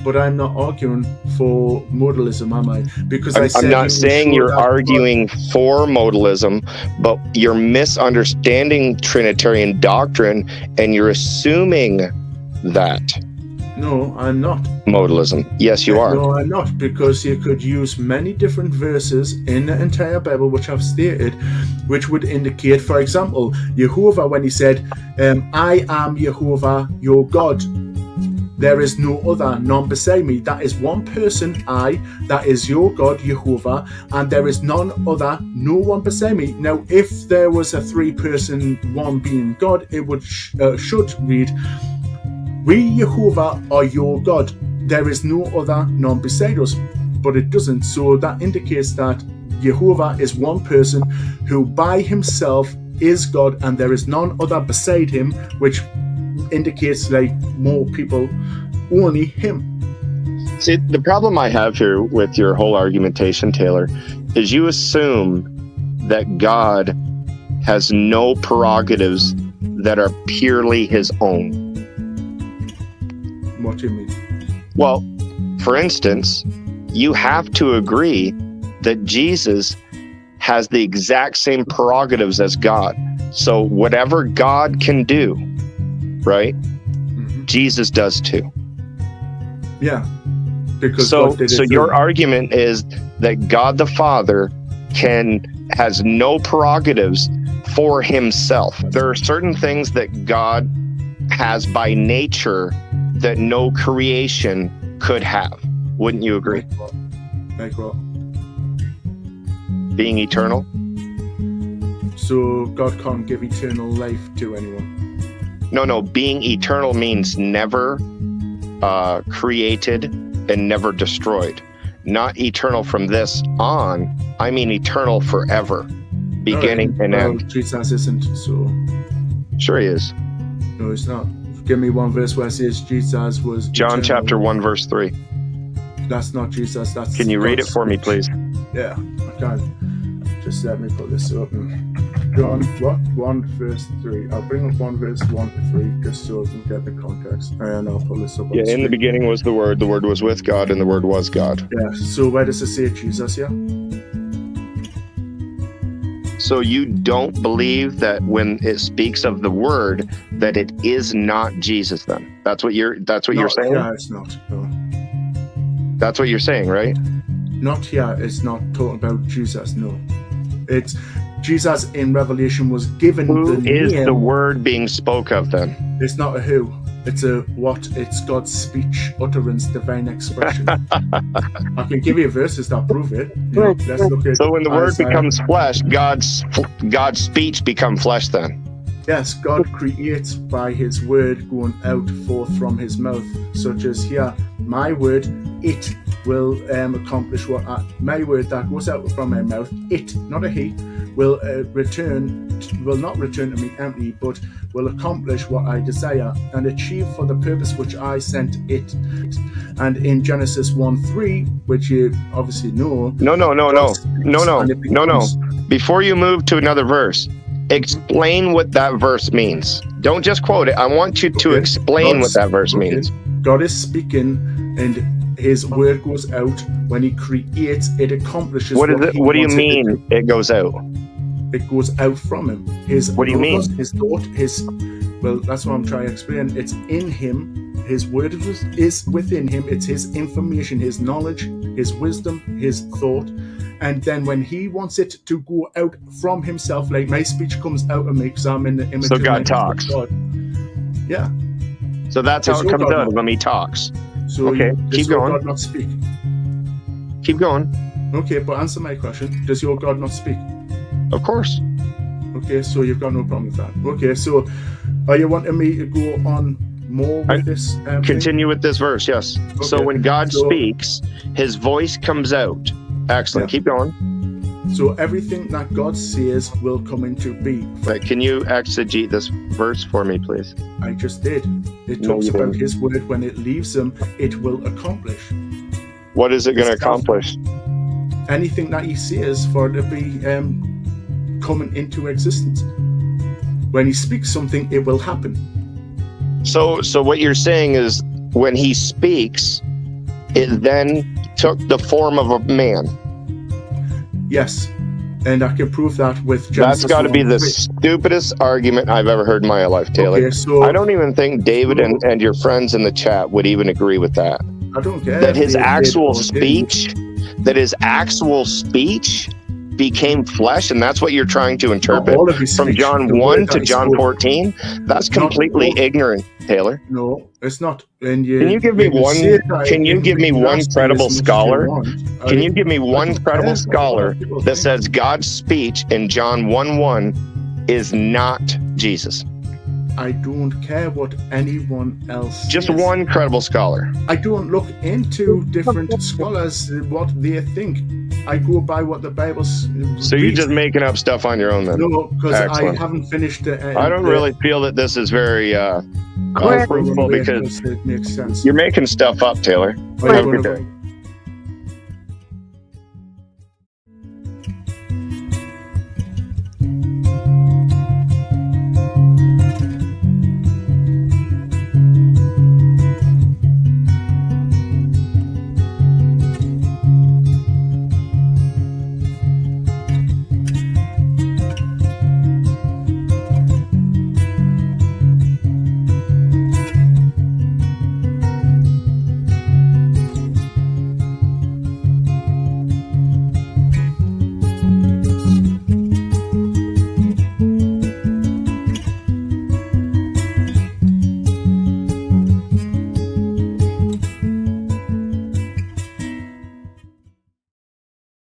but I'm not arguing for modalism, am I? Because I'm not saying you're arguing for modalism, but you're misunderstanding Trinitarian doctrine, and you're assuming that. No, I'm not. Modalism. Yes, you are. No, I'm not, because you could use many different verses in the entire Bible, which I've stated, which would indicate, for example, Jehovah, when he said, I am Jehovah, your God. There is no other, none beside me. That is one person, I, that is your God, Jehovah, and there is none other, no one beside me. Now, if there was a three-person, one being God, it would should read, we, Jehovah, are your God. There is no other, none beside us. But it doesn't. So that indicates that Jehovah is one person who by himself is God, and there is none other beside him, which indicates, like more people, only him. See, the problem I have here with your whole argumentation, Taylor, is you assume that God has no prerogatives that are purely his own. What do you mean? Well, for instance, you have to agree that Jesus has the exact same prerogatives as God. So whatever God can do, right? Mm-hmm. Jesus does too. Yeah. Because so your argument is that God the Father has no prerogatives for himself. There are certain things that God has by nature that no creation could have. Wouldn't you agree? Like what? Being eternal. So God can't give eternal life to anyone? No. Being eternal means never created and never destroyed. Not eternal from this on. I mean eternal forever. Beginning and end. Jesus isn't, so... Sure he is. No, he's not. Give me one verse where it says Jesus was John eternal. Chapter 1 verse 3. That's not Jesus. That's Can you read it for me, please? Yeah, I can. Just let me put this up. John 1 verse 3. I'll bring up 1 verse 1 to 3 just so I can get the context. And I'll pull this up. Yeah, in the beginning was the Word was with God, and the Word was God. Yeah, so where does it say Jesus here? So you don't believe that when it speaks of the Word that it is not Jesus then? That's what you're saying? Yeah, it's not. No. That's what you're saying, right? Not here. It's not talking about Jesus, no. It's Jesus in Revelation was given who the name. Who is the Word being spoke of then? It's not a who. It's a what. It's God's speech, utterance, divine expression. I can give you verses that prove it. You know, let's look at so when the Word becomes flesh, God's speech become flesh then? Yes, God creates by his word going out forth from his mouth, such as here, my word, it will accomplish my word that goes out from my mouth, it, not a he, will not return to me empty, but will accomplish what I desire and achieve for the purpose which I sent it. And in Genesis 1:3, which you obviously know. No. Before you move to another verse, explain what that verse means. Don't just quote it. I want you to explain what that verse means. God is speaking, and his word goes out. When he creates, it accomplishes. What do you mean it goes out? It goes out from him. What do you mean? His thought, well, that's what I'm trying to explain. It's in him. His word is within him. It's his information, his knowledge, his wisdom, his thought. And then when he wants it to go out from himself, like my speech comes out of me because I'm in the image of God. So God talks. Yeah. So that's how it comes out of him. He talks. So okay, keep going. God not speak? Keep going. Okay, but answer my question. Does your God not speak? Of course. Okay, so you've got no problem with that. Okay, so are you wanting me to go on more with this? Continue with this verse, yes. Okay. So when God speaks, his voice comes out. Excellent. Yeah. Keep going. So everything that God says will come into being. Right. Can you exegete this verse for me, please? I just did. It talks about his word. When it leaves him, it will accomplish. What is it going to accomplish? Anything that he says for it to be coming into existence. When he speaks something, it will happen. So what you're saying is when he speaks, it then took the form of a man. Yes, and I can prove that with That's Genesis got to be 1. the stupidest argument I've ever heard in my life, Taylor. Okay, so I don't even think David and your friends in the chat would even agree with that. I don't care That if his they did actual or didn't. speech became flesh, and that's what you're trying to interpret all of his from speech. John The 1 word to that he John spoke. 14. That's Not completely all. ignorant, Taylor. No, it's not. And Can you give me one? Can you give me one credible scholar? Can you give me one credible scholar that says God's speech in John 1:1 is not Jesus? I don't care what anyone else Just says. one credible scholar. I don't look into different scholars, what they think. I go by what the Bible So you're just making up stuff on your own then? No, because I Excellent. haven't finished it. I don't really feel that this is very fruitful because it makes sense. you're making stuff up, Taylor. I'm Have a gonna good day. go-